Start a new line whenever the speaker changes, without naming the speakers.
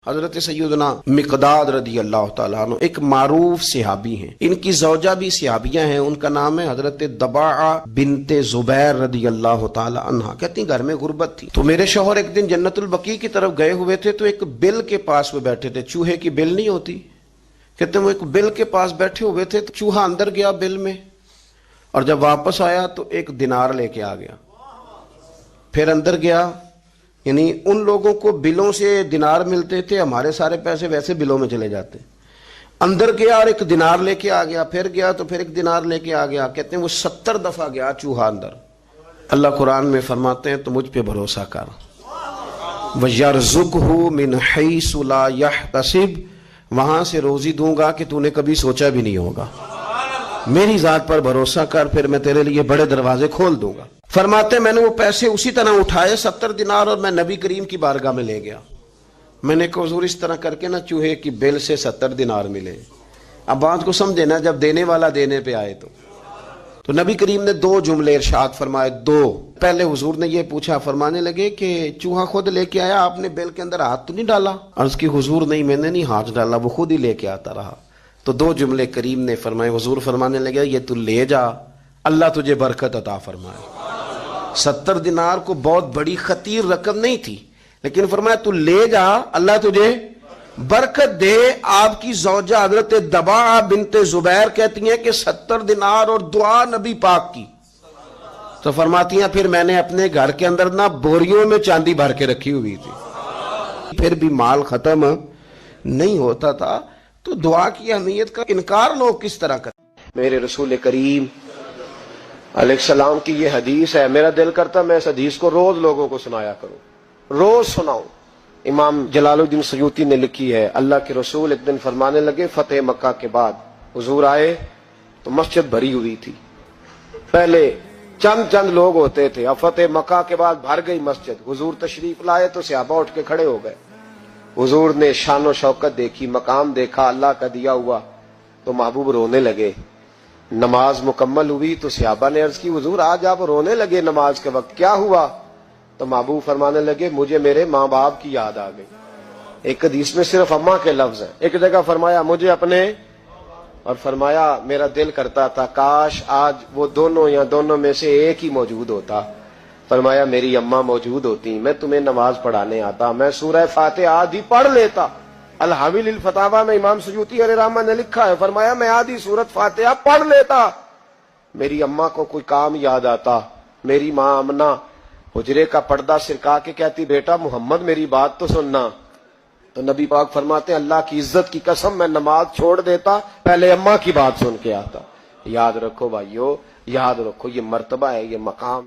حضرت سیدنا مقداد رضی اللہ تعالیٰ عنہ ایک معروف صحابی ہیں، ان کی زوجہ بھی صحابیہ ہیں، ان کا نام ہے حضرت دباعہ بنت زبیر رضی اللہ تعالیٰ عنہ۔ کہتی ہیں گھر میں غربت تھی تو میرے شوہر ایک دن جنت البقیع کی طرف گئے ہوئے تھے تو ایک بل کے پاس وہ بیٹھے تھے، چوہے کی بل نہیں ہوتی، کہتے ہیں وہ ایک بل کے پاس بیٹھے ہوئے تھے تو چوہا اندر گیا بل میں، اور جب واپس آیا تو ایک دینار لے کے آ گیا، پھر اندر گیا، یعنی ان لوگوں کو بلوں سے دینار ملتے تھے، ہمارے سارے پیسے ویسے بلوں میں چلے جاتے، اندر گیا اور ایک دینار لے کے آ گیا، پھر گیا تو پھر ایک دینار لے کے آ گیا، کہتے ہیں وہ 70 دفعہ گیا چوہا اندر۔ اللہ قرآن میں فرماتے ہیں تو مجھ پہ بھروسہ کر، وَيَرْزُقْهُ مِنْ حَيْثُ لَا يَحْتَسِبُ، وہاں سے روزی دوں گا کہ تو نے کبھی سوچا بھی نہیں ہوگا، میری ذات پر بھروسہ کر، پھر میں تیرے لیے بڑے دروازے کھول دوں گا۔ فرماتے ہیں میں نے وہ پیسے اسی طرح اٹھائے 70 دینار اور میں نبی کریم کی بارگاہ میں لے گیا، میں نے کہا حضور اس طرح کر کے نا چوہے کی بل سے 70 دینار ملے۔ اب بات کو سمجھے نا، جب دینے والا دینے پہ آئے تو نبی کریم نے 2 جملے ارشاد فرمائے، 2۔ پہلے حضور نے یہ پوچھا، فرمانے لگے کہ چوہا خود لے کے آیا، آپ نے بل کے اندر ہاتھ تو نہیں ڈالا؟ عرض کی حضور نہیں، میں نے نہیں ہاتھ ڈالا، وہ خود ہی لے کے آتا رہا۔ تو 2 جملے کریم نے فرمائے، حضور فرمانے لگے یہ تو لے جا، اللہ تجھے برکت عطا فرمائے۔ 70 دینار کو بہت بڑی خطیر رقم نہیں تھی، لیکن فرمایا تو لے جا، اللہ تجھے برکت دے۔ آپ کی زوجہ حضرت دباعہ بنت زبیر کہتی ہیں کہ 70 دینار اور دعا نبی پاک کی، تو فرماتی ہیں پھر میں نے اپنے گھر کے اندر نہ بوریوں میں چاندی بھر کے رکھی ہوئی تھی، پھر بھی مال ختم نہیں ہوتا تھا۔ تو دعا کی اہمیت کا انکار لوگ کس طرح کرتے؟ میرے رسول کریم علیہ السلام کی یہ حدیث ہے، میرا دل کرتا میں اس حدیث کو روز لوگوں کو سنایا کروں، روز سناؤں۔ امام جلال الدین سیوطی نے لکھی ہے، اللہ کے رسول ایک دن فرمانے لگے، فتح مکہ کے بعد حضور آئے تو مسجد بھری ہوئی تھی، پہلے چند لوگ ہوتے تھے، اب فتح مکہ کے بعد بھر گئی مسجد۔ حضور تشریف لائے تو صحابہ اٹھ کے کھڑے ہو گئے، حضور نے شان و شوکت دیکھی، مقام دیکھا اللہ کا دیا ہوا، تو محبوب رونے لگے۔ نماز مکمل ہوئی تو صحابہ نے عرض کی، حضور آج آپ رونے لگے نماز کے وقت، کیا ہوا؟ تو محبوب فرمانے لگے، مجھے میرے ماں باپ کی یاد آ گئی۔ ایک حدیث میں صرف اماں کے لفظ ہیں، ایک جگہ فرمایا مجھے اپنے، اور فرمایا میرا دل کرتا تھا کاش آج وہ دونوں یا دونوں میں سے ایک ہی موجود ہوتا۔ فرمایا میری اماں موجود ہوتی، میں تمہیں نماز پڑھانے آتا، میں سورہ فاتحہ آدھی پڑھ لیتا۔ الحاوی للفتاوی میں امام سیوطی علیہ رحمہ نے لکھا ہے، فرمایا میں آدھی سورت فاتحہ پڑھ لیتا، میری اماں کو کوئی کام یاد آتا، میری ماں آمنہ حجرے کا پردہ سرکا کے کہتی بیٹا محمد میری بات تو سننا، تو نبی پاک فرماتے ہیں اللہ کی عزت کی قسم میں نماز چھوڑ دیتا، پہلے اماں کی بات سن کے آتا۔ یاد رکھو بھائیو، یاد رکھو، یہ مرتبہ ہے، یہ مقام